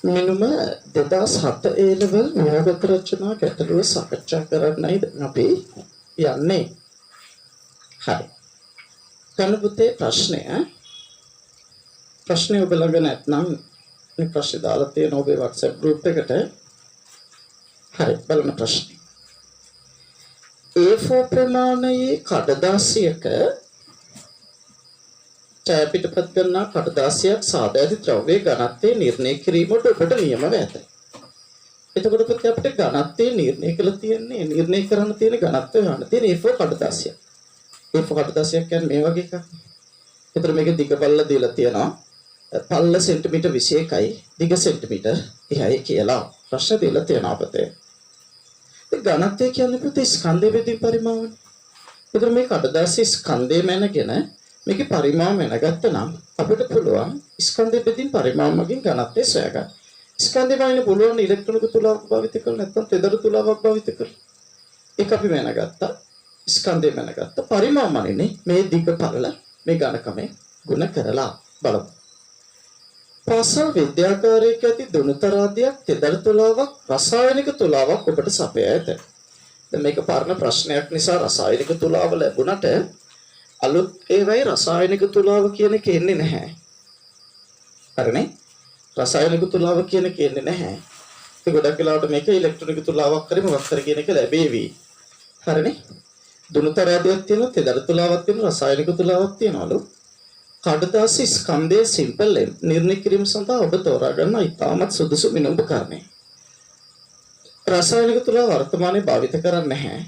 මිනුම 2007 A level විභාග රචනා ගැටලුව සාකච්ඡා කරන්නයි අපි යන්නේ. හරි. කනුපුතේ ප්‍රශ්නය ඔබ ළඟ නැත්නම් මේ ප්‍රශ්න දාලා තියෙන ඔබේ WhatsApp group එකට. හරි බලන්න ප්‍රශ්නේ. A4 ප්‍රමාණයේ කඩදාසියක ඡායාපිටපත් කරන කඩදාසියක් සාදැති ද්‍රව්‍යයේ ඝනත්වය නිර්ණය කිරීමට ඔබට නියම ඇත. එතකොට අපිට ඝනත්වය නිර්ණය කරන්න තියෙන ඝනත්වය ගන්න තියෙන A4 කඩදාසියක්. A4 කඩදාසියක් කියන්නේ මේ වගේ එකක්. එතකොට මේක දිග පල්ල දීලා තියෙනවා. පල්ල සෙන්ටිමීටර් 21යි දිග සෙන්ටිමීටර් 30යි කියලා ප්‍රශ්න දීලා තියෙනවා අපතේ. ඒ ඝනත්වය කියන්නේ පුතේ ස්කන්ධය බෙදීම් පරිමාවනේ. එතකොට මේ කඩදාසියේ ස්කන්ධය මැනගෙන මේකේ පරිමාව මැනගත්ත නම් අපිට පුළුවන් ස්කන්ධය බෙදීම් පරිමාව මගින් ඝනත්වය සොයාගන්න. ස්කන්ධය වයින් පුළුවන් ඉලෙක්ට්‍රෝනික තුලාවක් භාවිත කරලා නැත්නම් තෙදර තුලාවක් භාවිත කරලා. ඒක අපි මැනගත්තා. ස්කන්ධය මැනගත්තා. පරිමාව මනින්නේ මේ දිග පළල මේ ඝනකමේ ගුණ කරලා බලමු. පාසල් විද්‍යාකාරයෙක් ඇති දුනුතරාදියක් තෙදර තුලාවක් රසායනික තුලාවක් ඔබට සපයා ඇත. දැන් මේක පරණ ප්‍රශ්නයක් නිසා රසායනික තුලාව ලැබුණට අලුත් ඒවයි රසායනික තුලාව කියන එක එන්නේ නැහැ. හරිනේ? රසායනික තුලාව කියන එක එන්නේ නැහැ. ඒක ගොඩක් වෙලාවට මේක ඉලෙක්ට්‍රොනික තුලාවක් කරේ මොකක් කර කියන එක ලැබෙවි. හරිනේ? දුනුතරාදියක් තියෙනවා, තෙදර තුලාවක් තියෙනවා, රසායනික තුලාවක් තියෙනවලු. කඩදාසි ස්කන්ධයේ සිම්පල් නිර්ණය කිරීම සඳහා ඔබ තෝරා ගන්න ඉතාමත් සුදුසු මිනුම් උපකරණය. රසායනික තුලාව වර්තමානයේ භාවිත කරන්නේ නැහැ.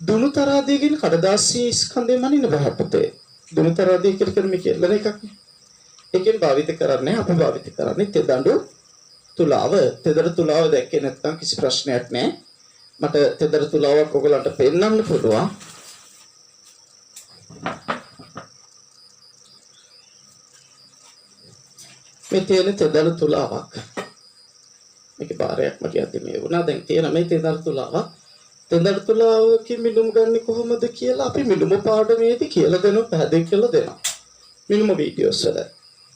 දුනුතරාදියකින් කඩදාසි ස්කන්ධය මනින්න බෑ පුතේ. දුනුතරාදිය කියන්නේ මේක ලන එකක් නේ. ඒකෙන් භාවිත කරන්නේ අපි භාවිත කරන්නේ තෙදඬු තුලාව. තෙදර තුලාව දැක්කේ නැත්නම් කිසි ප්‍රශ්නයක් නැහැ. මට තෙදර තුලාවක් ඔයගලන්ට පෙන්නන්න පුළුවන්. මේ තියෙන තෙදර තුලාවක්. මේකේ බාරයක් මගේ අතේ මේ වුණා. දැන් තියෙන මේ තෙදර තුලාවක්. තෙදර තුලාවකින් මිනුම් ගන්න කොහොමද කියලා අපි මිනුම පාඩමේදී කියලා දෙනවා, පැහැදිලි කරලා දෙනවා. මිනුම වීඩියෝස් වල.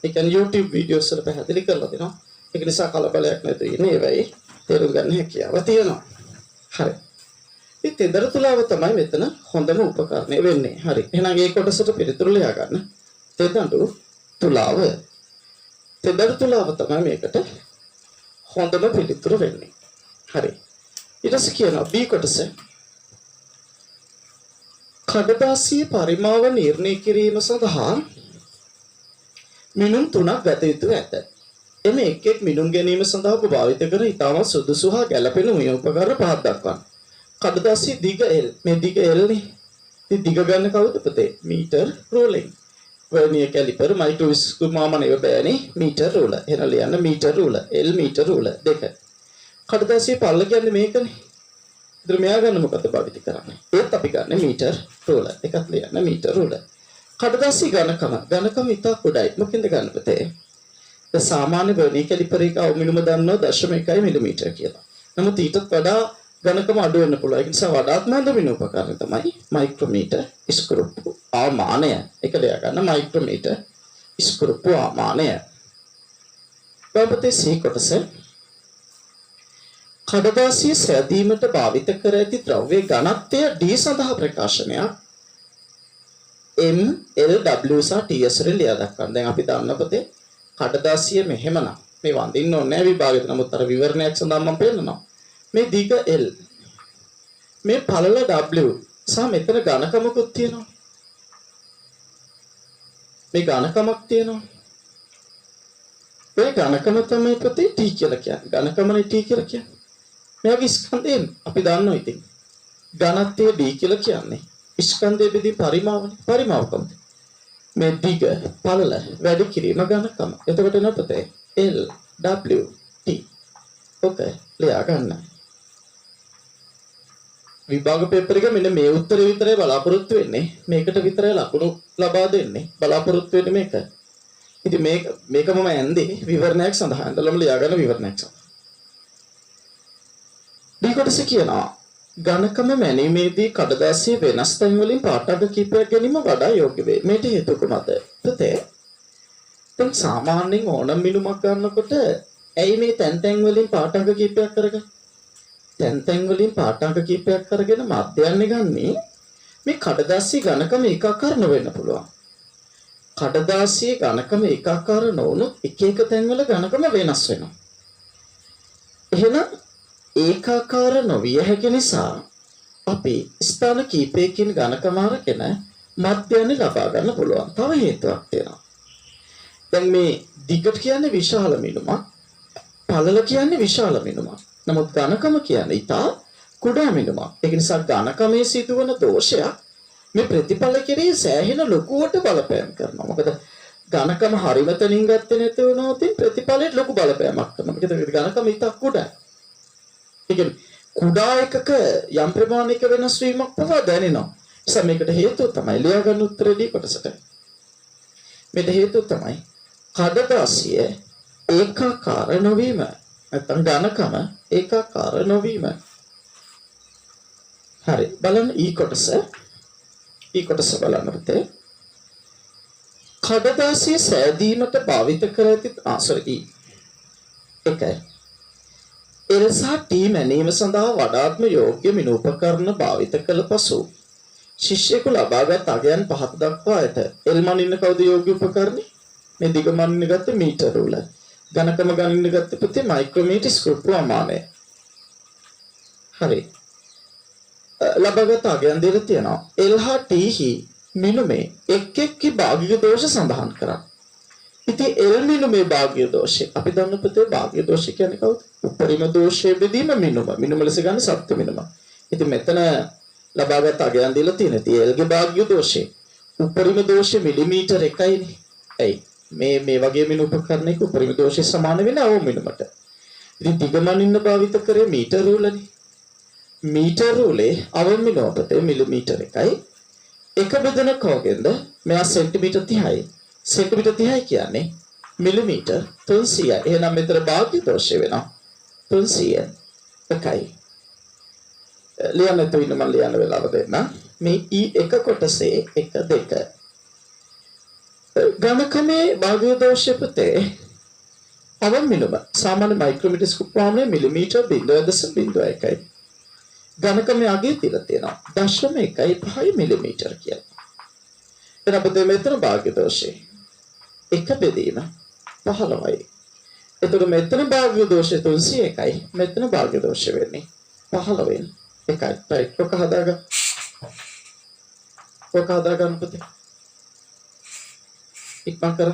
ඒ කියන්නේ YouTube වීඩියෝස් වල පැහැදිලි කරලා දෙනවා. ඒක නිසා කලබලයක් නැතුව ඉන්නේ. ඒවයි තේරුම් ගන්න හැකියාව තියෙනවා. හරි. මේ තෙදර තුලාව තමයි මෙතන හොඳම උපකරණය වෙන්නේ. හරි. එහෙනම් මේ කොටසට පිළිතුරු ලියා ගන්න. තෙදඬු තුලාව. තෙදර තුලාව තමයි මේකට හොඳම පිළිතුරු වෙන්නේ. හරි. ඊට පස්සේ කියනවා B කොටස. කඩදාසියේ පරිමාව නිර්ණය කිරීම සඳහා මිනුම් තුනක් ගත යුතු ඇත. එම එක් එක් මිනුම් ගැනීම සඳහා ඔබ භාවිත කරන ඉතාමත් සුදුසු හා ගැළපෙන උපකරණ පහක් දක්වන්න. කඩදාසියේ දිග L. මේ දිග L නේ. ඉතින් දිග ගන්න කවුද පුතේ? Metre rolling. වර්නියර් කැලිපර් මයික්‍රොස්කෝප් මාමනේ බෑනේ මීටර් රූලර්. එහෙනම් ලියන්න මීටර් රූලර්. L මීටර් රූලර් දෙක. කඩදාසියේ පල්ල කියන්නේ මේකනේ. ඉතින් මෙයා ගන්න මොකද භාවිත කරන්නේ? ඒත් අපි ගන්න මීටර් රූලර්. එකක් ලියන්න මීටර් රූලර්. කඩදාසි ඝනකම ඉතා කුඩායි. මොකෙන්ද ගන්න පුතේ? සාමාන්‍ය වර්නියර් කැලිපර් එක අවමිනුම දන්නවා 0.1 මිලිමීටර කියලා. නමුත් ඊටත් වඩා ඝනකම අඩු වෙන්න පුළුවන්. ඒ නිසා වඩාත් මන්ද වෙන උපකරණය තමයි මයික්‍රොමීටර් ස්ක්‍රූප්පු ආමානය. ඒක ලියා ගන්න මයික්‍රොමීටර් ස්ක්‍රූප්පු ආමානය. බබතේ C කොටස. කඩදාසිය සෑදීමට භාවිත කර ඇති ද්‍රව්‍ය ඝනත්වය D සඳහා ප්‍රකාශනයක් M L W සහ TS වලින් ලියා දක්වන්න. දැන් අපි දන්න පොතේ කඩදාසිය මෙහෙමනම් මේ වඳින්න ඕනේ නැහැ විභාගෙට. නමුත් අර විවරණයක් සඳහා මම පෙන්නනවා. මේ දිග L මේ පළල W සහ මෙතන ඝනකමකුත් තියෙනවා. මේ ඝනකමක් තියෙනවා. මේ ඝනකම තමයි පුතේ T කියලා කියන්නේ. ඝනකමනේ T කියලා කියන්නේ. මෙයාගේ ස්කන්ධයෙන් අපි දන්නවා ඉතින්. ඝනත්වය D කියලා කියන්නේ. ස්කන්ධයේ බෙදී පරිමාවනේ. පරිමාව කොහොමද? මේ දිග පළල වැඩි කිරීම ඝනකම. එතකොට එන පුතේ L W T. ඕකේ ලියා ගන්න. විභාග පේපර් එක මෙන්න මේ උත්තරේ විතරයි බලාපොරොත්තු වෙන්නේ. මේකට විතරයි ලකුණු ලබා දෙන්නේ. බලාපොරොත්තු වෙන්නේ මේක. ඉතින් මේක මම ඇන්දේ විවරණයක් සඳහා. ඇඳලම ලියා ගන්න විවරණයක් සඳහා. D කොටස කියනවා ඝනකම මැනීමේදී කඩදාසිය වෙනස් තැන් වලින් පාට අග කිහිපයක් ගැනීම වඩා යෝග්‍ය වේ. මේට හේතුව කොහොමද? පුතේ දැන් සාමාන්‍යයෙන් ඕනම මිනුමක් ගන්නකොට ඇයි මේ තැන් වලින් පාඨාංග කීපයක් කරගන්නේ? තැන් වලින් පාඨාංග කීපයක් කරගෙන මධ්‍යයන්නේ ගන්නේ මේ කඩදාසි ඝනකම ඒකාකාර නොවෙන්න පුළුවන්. කඩදාසියේ ඝනකම ඒකාකාර නොවුනොත් එක තැන් වල ඝනකම වෙනස් වෙනවා. එහෙනම් ඒකාකාර නොවිය හැකි නිසා අපි ස්ථාන කීපයකින් ඝනකම අරගෙන මධ්‍යයන්නේ ලබා ගන්න පුළුවන්. තව හේතුවක් තියෙනවා. දැන් මේ දිගට කියන්නේ විශාල මිනුමක්, පළල කියන්නේ විශාල මිනුමක්. නමුත් ඝනකම කියන්නේ ඊටා කුඩා මිනුමක්. ඒක නිසා ඝනකමේ සිදුවන දෝෂයක් මේ ප්‍රතිඵල කෙරෙහි සෑහෙන ලොකුවට බලපෑම් කරනවා. මොකද ඝනකම හරිම තනින් ගත්තේ නැති වුණොත් ප්‍රතිඵලයට ලොකු බලපෑමක් කරනවා. මොකද ඝනකම ඊටා කුඩා. ඒ කියන්නේ කුඩා එකක යම් ප්‍රමාණයක වෙනස් වීමක් පවා දැනෙනවා. නිසා මේකට හේතුව තමයි ලියා ගන්න උත්තරේදී කොටසට. මේකට හේතුව තමයි කඩදාසිය ඒකාකාර නොවීම. නැත්නම් ඝනකම ඒකාකාර නොවීම. හරි බලන්න ඊ කොටස බලන්න පුතේ. කඩදාසිය සෑදීමට භාවිත කර ඇති ආසරී එකයි. එලසා ටී මැනීම සඳහා වඩාත්ම යෝග්‍ය මින උපකරණ භාවිත කළ පසු ශිෂ්‍යයෙකු ලබාගත් අගයන් පහත දක්වා ඇත. එල් මනින්න කවුද යෝග්‍ය උපකරණේ? මේ දිග මනින්න ගත්තේ මීටර රූල. ඝනකම ගණන් ගත්තේ පුතේ මයික්‍රෝමීටර් ස්ක්‍රූ ප්‍රමාණය. හරි. ලබාගත් අගයන් දෙක තියෙනවා. එල් හා ටී හි මිනුමේ එක් භාගික දෝෂ සඳහන් කරා. ඉතින් එල් මිනුමේ භාගික දෝෂය අපි දන්න පුතේ භාගික දෝෂ කියන්නේ කවුද? උපරිම දෝෂයේ බෙදීම මිනුම ලෙස ගන්න සත්‍ය මිනුම. ඉතින් මෙතන ලබාගත් අගයන් දීලා තියෙන. ඉතින් එල්ගේ භාගික දෝෂය උපරිම දෝෂය මිලිමීටර 1යිනේ. ඇයි? මේ වගේ මිනු උපකරණයක උපරිම දෝෂය සමාන වෙන්නේ අවම මිනුමට. ඉතින් දිගමනින්න භාවිත කරේ මීටර රූලනේ. මීටර රූලේ අවම මිනුමට මිලිමීටර 1යි. එක බෙදන කෝගෙන්ද මෙයා සෙන්ටිමීටර් 30යි. සෙන්ටිමීටර් 30යි කියන්නේ මිලිමීටර් 300යි. එහෙනම් මෙතන භාග්‍ය දෝෂය වෙනවා 300යි. ලියන්න තුන මම ලියන්න වෙලාව දෙන්න. මේ E1 කොටසේ 1 2 ඝනකමේ භාග්‍ය දෝෂය පුතේ අවම මිනුම සාමාන්‍ය මයික්‍රෝමීටර් ස්කෝප් ප්‍රමාණය මිලිමීටර් 0.01යි. ඝනකමේ අගය තියලා තියෙනවා 0.15 මිලිමීටර කියලා. එතන අපිට මෙතන භාග්‍ය දෝෂය 1 බෙදීම 15යි. එතකොට මෙතන භාග්‍ය දෝෂය 301යි. මෙතන භාග්‍ය දෝෂය වෙන්නේ 15 එකයි. right ඔක හදාගන්න පුතේ. ඉක්මන් කර.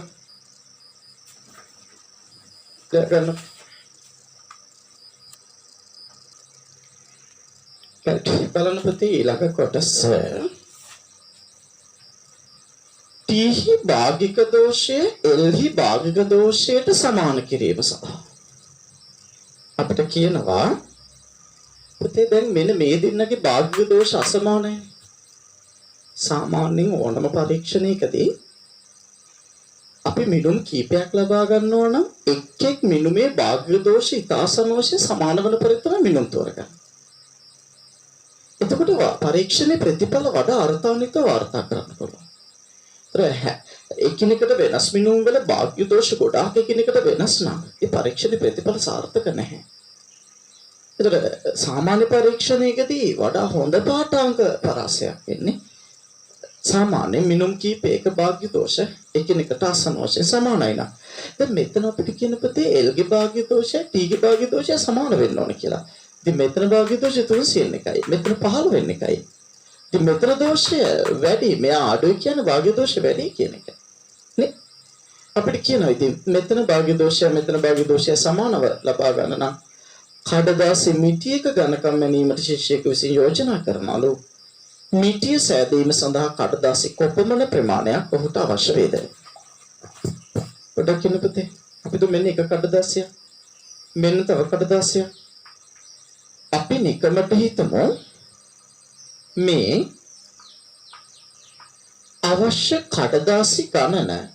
ගන්න. බලන්න පුතේ ඊළඟ කොටස T භාගික දෝෂය L භාගික දෝෂයට සමාන කිරීම සඳහා අපිට කියනවා පුතේ දැන් මෙන්න මේ දෙන්නගේ භාගික දෝෂ අසමානයි. සාමාන්‍යයෙන් ඕනම පරීක්ෂණයකදී අපි මිනුම් කීපයක් ලබා ගන්නවා නම් එක් මිනුමේ භාගික දෝෂ ඉතාසම වශයෙන් සමාන වන පරිදි තමයි මිනුම් තෝරගන්නේ. එතකොට පරීක්ෂණයේ ප්‍රතිඵල වඩා අර්ථාන්විතව වාර්තා කරන්න පුළුවන්. එකිනෙකට වෙනස් මිනුම් වල භාග්‍ය දෝෂ ගොඩාක් එකිනෙකට වෙනස් නම් ඒ පරීක්ෂණයේ ප්‍රතිඵල සාර්ථක නැහැ. එතකොට සාමාන්‍ය පරීක්ෂණයකදී වඩා හොඳ පාඨාංක පරාසයක් වෙන්නේ සාමාන්‍ය මිනුම් කීපයක භාග්‍ය දෝෂ එකිනෙකට අසන වශයෙන් සමානයි නම්. දැන් මෙතන අපිට කියන පුතේ L ගේ භාග්‍ය දෝෂය T ගේ භාග්‍ය දෝෂය සමාන වෙන්න ඕනේ කියලා. ඉතින් මෙතන භාග්‍ය දෝෂය 301යි. මෙතන 15 එකයි. ඉතින් මෙතන දෝෂය වැඩි. මෙයා අඩුයි කියන භාග්‍ය දෝෂය වැඩි කියන එක. නේ? අපිට කියනවා ඉතින් මෙතන භාග්‍ය දෝෂය මෙතන භාග්‍ය දෝෂය සමානව ලබා ගන්න නම් කඩදාසි මිටියක ඝනකම් මැනීමට ශිෂ්‍යයෙකු විසින් යෝජනා කරනලු. මිටිය සෑදීම සඳහා කඩදාසි කොපමණ ප්‍රමාණයක් ඔහුට අවශ්‍ය වේද? පොඩ්ඩක් කියන්න පුතේ. අපිට මෙන්න එක කඩදාසියක්. මෙන්න තව කඩදාසියක්. අපි නිකමට හිතමු මේ අවශ්‍ය කඩදාසි ගණන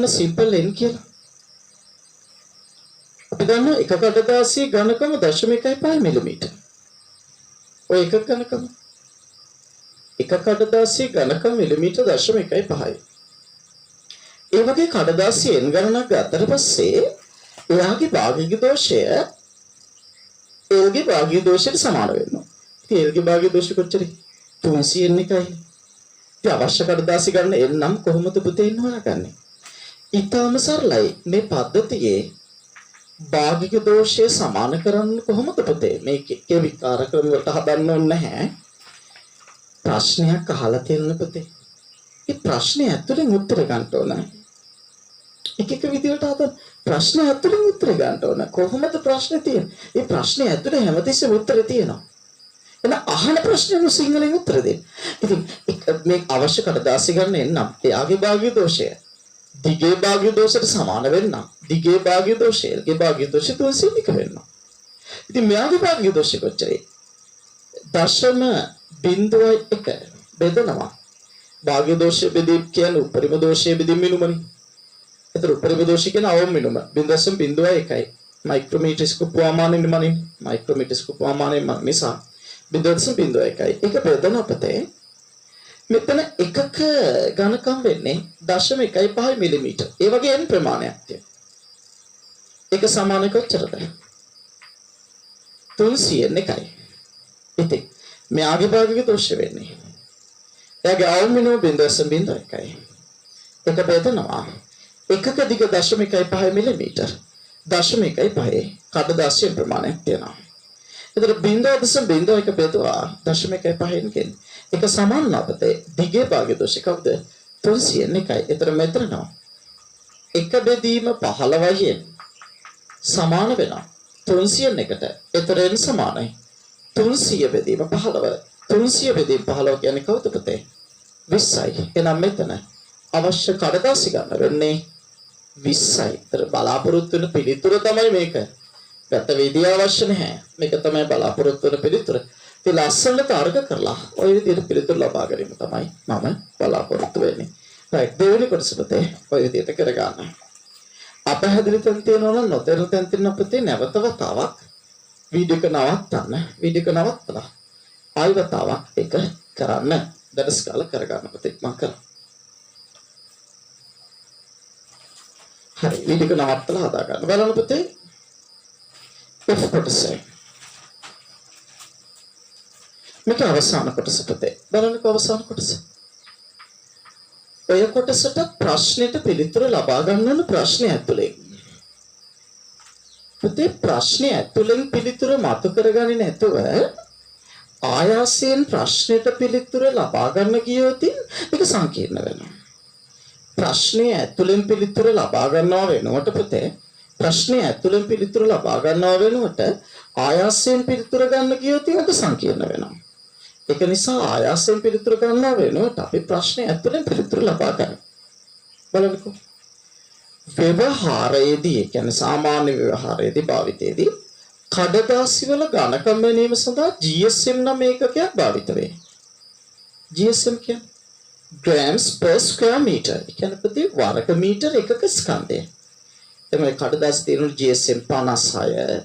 සිම්පල් n කියලා. අපි දන්නවා එක කඩදාසිය ඝනකම 0.15 මිලිමීටර. ඔය එක ඝනකම එක කඩදාසිය ඝනකම මිලිමීටර 0.15යි. ඒ වගේ කඩදාසිය n ගණනක් ගත්තට පස්සේ එයාගේ භාගික දෝෂය l ගේ භාගික දෝෂයට සමාන වෙනවා. ඉතින් l ගේ භාගික දෝෂය කොච්චරද? 300 එකයි. ඉතින් අවශ්‍ය කඩදාසි ගන්න n නම් කොහොමද පුතේ n හොයාගන්නේ? ඊටම සරලයි. මේ පද්ධතියේ භාගික දෝෂය සමාන කරන්න කොහොමද පුතේ? මේකේ විකාර ක්‍රම වලට හදන්න ඕනේ නැහැ. ප්‍රශ්නයක් අහලා තියෙන පුතේ. ඒ ප්‍රශ්නේ ඇතුලෙන් උත්තර ගන්න ඕන. එක විදිහට හදන්න ප්‍රශ්න ඇතුලෙන් උත්තර ගන්න ඕන. කොහොමද ප්‍රශ්නේ තියෙන්නේ? ඒ ප්‍රශ්නේ ඇතුලේ හැමතිස්සෙම උත්තර තියෙනවා. එන අහන ප්‍රශ්නෙට සිංහලෙන් උත්තර දෙන්න. ඉතින් මේ අවශ්‍ය කඩදාසි ගන්න එන්නම්. එයාගේ භාග්‍ය දෝෂය දිගේ භාග්‍ය දෝෂයට සමාන වෙන්න. දිගේ භාග්‍ය දෝෂය ගේ භාග්‍ය දෝෂය 300 වෙන්න. ඉතින් මෙයාගේ භාග්‍ය දෝෂය කොච්චරයි? 0.01 බෙදනවා. භාග්‍ය දෝෂය බෙදීම කියන්නේ උපරිම දෝෂය බෙදීම මිනුමනේ. ඒතර උපරිම දෝෂය කියන අවම මිනුම 0.01යි. මයික්‍රෝමීටර් ස්කෝප්වාමානෙ මනින් මයික්‍රෝමීටර් ස්කෝප්වාමානෙ නිසා 0.01යි. ඒක බෙදන අපතේ මෙතන එකක ඝනකම් වෙන්නේ 0.15 මිලිමීටර්. ඒ වගේ n ප්‍රමාණයක් තියෙනවා. ඒක සමාන කොච්චරද? 301යි. ඉතින් මෙයාගේ භාගික දෝෂ වෙන්නේ. එයාගේ අවම මිනුම 0.01යි. ඒක බෙදනවා. එකක දිග 0.15 මිලිමීටර්. 0.15 කඩදාසිය ප්‍රමාණයක් තියෙනවා. ඒතර 0.01 බෙදුවා 0.15 ගෙන් ඒක සමාන අපතේ දිගේ භාග්‍ය දෝෂය කවුද? 301යි. ඒතර මෙතන නෝ එක බෙදීම 15යි සමාන වෙනවා 301ට. ඒතර n සමානයි 300 බෙදීම 15. 300 බෙදීම 15 කියන්නේ කවුද පුතේ? 20යි. එහෙනම් මෙතන අවශ්‍ය කඩදාසි ගන්න වෙන්නේ 20යි. ඒතර බලාපොරොත්තු වෙන පිළිතුර තමයි මේක. ගත විදිය අවශ්‍ය නැහැ. මේක තමයි බලාපොරොත්තු වෙන පිළිතුර. ඉතින් ලස්සනට තර්ක කරලා ওই විදිහට පිළිතුරු ලබා ගැනීම තමයි මම බලාපොරොත්තු වෙන්නේ. right දෙවෙනි කොටස පුතේ ওই විදිහට කරගන්න. අපහැදිලි තැන් තියෙනවා නම් නොතේරෙන තැන් තියෙන පුතේ නැවත වතාවක් වීඩියෝ එක නවත්තන්න. වීඩියෝ එක නවත්තලා ආයෙ වතාවක් ඒක කරන්න. දඩස් කාලා කරගන්න පුතේ මම කරා. හරි වීඩියෝ එක නවත්තලා හදා ගන්න. බලන්න පුතේ F කොටස. මේක අවසාන කොටස පුතේ. බලන්නකෝ අවසාන කොටස. ඔය කොටසට ප්‍රශ්නෙට පිළිතුර ලබා ගන්න ඕන ප්‍රශ්නේ ඇතුලේ. පුතේ ප්‍රශ්නේ ඇතුලෙන් පිළිතුර මතු කරගන්නේ නැතුව ආයාසයෙන් ප්‍රශ්නෙට පිළිතුර ලබා ගන්න ගියොත් ඒක සංකීර්ණ වෙනවා. ප්‍රශ්නේ ඇතුලෙන් පිළිතුර ලබා ගන්නවා වෙනකොට පුතේ ප්‍රශ්නේ ඇතුලෙන් පිළිතුර ලබා ගන්නවා වෙනකොට ආයාසයෙන් පිළිතුර ගන්න ගියොත් ඒක සංකීර්ණ වෙනවා. ඒක නිසා ආයාසයෙන් පිළිතුර ගන්නවා වෙනකොට අපි ප්‍රශ්නේ ඇතුලෙන් පිළිතුර ලබා ගන්න. බලන්නකෝ. ව්‍යවහාරයේදී කියන්නේ සාමාන්‍ය ව්‍යවහාරයේදී භාවිතයේදී කඩදාසි වල ඝනකම් ගැනීම සඳහා GSM නම් ඒකකයක් භාවිත වේ. GSM කියන්නේ grams per square meter. ඒ කියන්නේ ප්‍රති වර්ග මීටර එකක ස්කන්ධය. එතකොට කඩදාසි තියෙන GSM 56.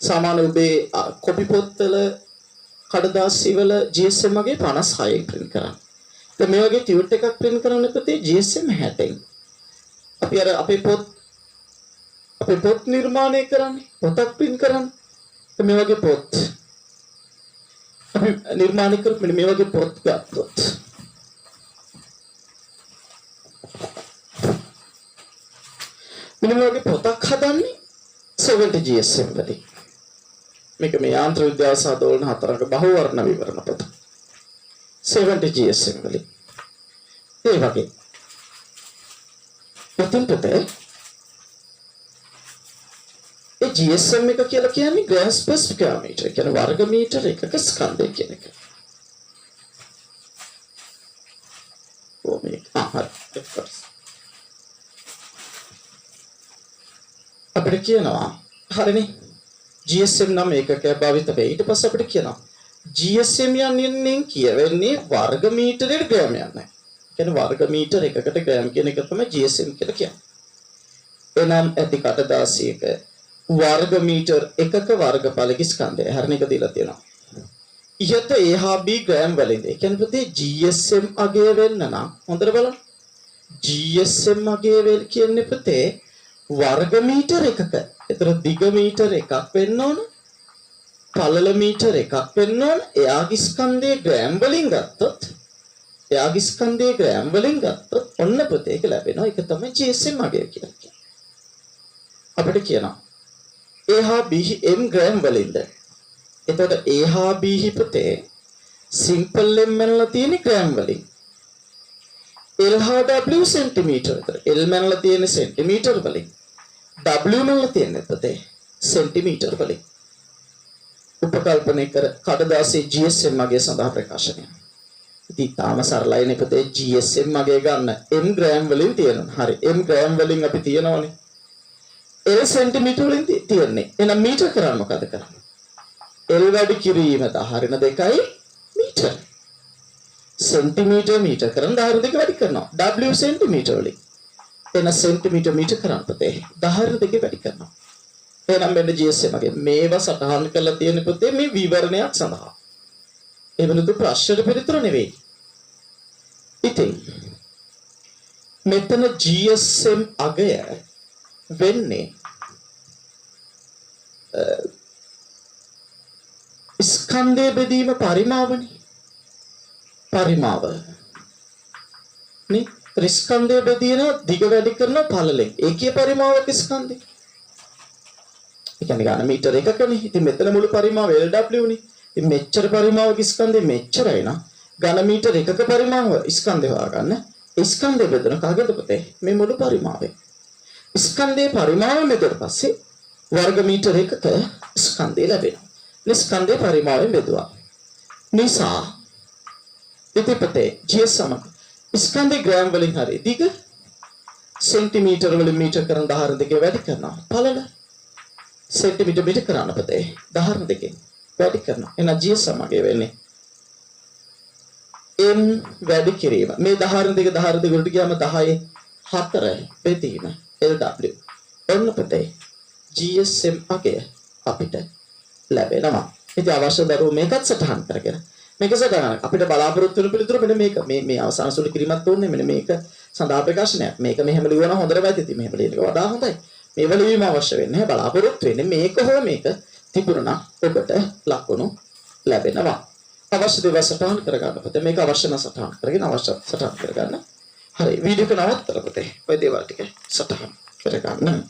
සාමාන්‍ය ඔබේ කොපි පොත්වල කඩදාසි වල GSM වගේ 56න් print කරන්නේ. දැන් මේ වගේ ටියුට් එකක් print කරන්න ප්‍රති GSM 60න්. අපි අර අපේ පොත් නිර්මාණය කරන්නේ පොතක් print කරන්නේ. මේ වගේ පොත් අපි නිර්මාණය කරපු මේ වගේ පොත් ගත්තොත් මේ වගේ පොතක් හදන්නේ 70 GSM වලින්. මේක මේ යාන්ත්‍ර විද්‍යාව සහ දෝලන හතරක බහුවර්ණ විවරණ පොත. 70 GSM වලින්. ඒ වගේ. එතකොට ඒ GSM එක කියලා කියන්නේ grams per square meter. කියන්නේ වර්ග මීටර එකක ස්කන්ධය කියන එක. හරි. අපිට කියනවා හරිනේ GSM නම් ඒකකයක් භාවිත වෙයි. ඊට පස්සේ අපිට කියනවා GSM යන්නේ කියවෙන්නේ වර්ග මීටරයට ග්‍රෑම් යන්නේ. කියන්නේ වර්ග මීටර එකකට ග්‍රෑම් කියන එක තමයි GSM කියලා කියන්නේ. එනම් ඇති කඩදාසියක වර්ග මීටර එකක වර්ගඵලක ස්කන්ධය හරින එක දීලා තියෙනවා. ඉහත A හා B ග්‍රෑම් වලින්ද. ඒ කියන්නේ පුතේ GSM අගය වෙන්න නම් හොඳට බලන්න. GSM මගේ වෙල් කියන්නේ පුතේ වර්ග මීටර එකක. ඒතර දිග මීටර එකක් වෙන්න ඕන. පළල මීටර එකක් වෙන්න ඕන. එයාගේ ස්කන්ධයේ ග්‍රෑම් වලින් ගත්තොත් ඔන්න පුතේ ඒක ලැබෙනවා. ඒක තමයි GSM මගේ කියලා කියන්නේ. අපිට කියනවා A හා B m ග්‍රෑම් වලින්ද. එතකොට A හා B පුතේ සිම්පල් m වල තියෙන ග්‍රෑම් වලින්. L හා W සෙන්ටිමීටර. L වල තියෙන සෙන්ටිමීටර වලින්. W වල තියෙන පුතේ සෙන්ටිමීටර වලින්. උපකල්පනය කර කඩදාසියේ GSM මගේ සඳහා ප්‍රකාශනය. ඉතින් තාම සරලයිනේ පුතේ GSM මගේ ගන්න m ග්‍රෑම් වලින් තියෙනවා. හරි m ග්‍රෑම් වලින් අපි තියනවනේ. L සෙන්ටිමීටර වලින් තියන්නේ. එහෙනම් මීටර කරන්නේ මොකද කරන්නේ? L වැඩි කිරීම 10 මීටර. සෙන්ටිමීටර මීටර කරන් 10 වැඩි කරනවා. W සෙන්ටිමීටර වලින්. එන සෙන්ටිමීටර මීටර කරන් පුතේ 10 වැඩි කරනවා. එහෙනම් මෙන්න GSM මගේ මේවා සටහන් කරලා තියෙන පුතේ මේ විවරණයක් සඳහා. ඒ වෙනදු ප්‍රශ්න පිළිතුර නෙවෙයි. ඉතින් මෙතන GSM අගය වෙන්නේ ස්කන්ධය බෙදීම පරිමාවනේ. පරිමාව නේ ස්කන්ධය බෙදීන දිග වැඩි කරන පළලෙන් ඒකේ පරිමාවක ස්කන්ධය. ඒ කියන්නේ ගාන මීටර එකකනේ. ඉතින් මෙතන මුළු පරිමාව LW නේ. ඉතින් මෙච්චර පරිමාවක ස්කන්ධය මෙච්චරයි නම් ඝන මීටර එකක පරිමාව ස්කන්ධය හොයාගන්න. ඒ ස්කන්ධය බෙදන කාගෙද පුතේ? මේ මුළු පරිමාවය. ස්කන්ධයේ පරිමාව මෙතන පස්සේ වර්ග මීටර එකක ස්කන්ධය ලැබෙනවා. ස්කන්ධයේ පරිමාවයෙන් බෙදුවා. නිසා ඉතිපතේ GSM ස්කන්ධේ ග්‍රෑම් වලින් හරි දිග සෙන්ටිමීටර වලින් මීටර කරන 10 වැඩි කරනවා. පළල සෙන්ටිමීටර මීටර කරන පතේ 10 වැඩි කරනවා. එහෙනම් GSM මගේ වෙන්නේ m වැඩි කිරීම. මේ 10 වලට ගියාම 10 4 බෙදීම LW. ඔන්න පුතේ GSM අගය අපිට ලැබෙනවා. ඉතින් අවශ්‍ය දරුවෝ මේකත් සටහන් කරගෙන මේක සටහන අපිට බලාපොරොත්තු වෙන පිළිතුර මෙන්න මේක මේ අවසාන සුළු කිරීමක් ඕනේ. මෙන්න මේක සඳහා ප්‍රකාශනයක්. මේක මෙහෙම ලියවන හොඳට වැදෙති. මෙහෙම ලියන එක වඩා හොඳයි. මේව ලිවීම අවශ්‍ය වෙන්නේ නැහැ. බලාපොරොත්තු වෙන්නේ මේක හෝ මේක තිබුණා ඔබට ලකුණු ලැබෙනවා. අවශ්‍ය දේවල් සටහන් කරගන්න පුතේ. මේක අවශ්‍ය නැ සටහන් කරගෙන අවශ්‍ය සටහන් කරගන්න. හරි වීඩියෝ එක නවත්තලා පුතේ. ඔය දේවල් ටික සටහන් කරගන්න.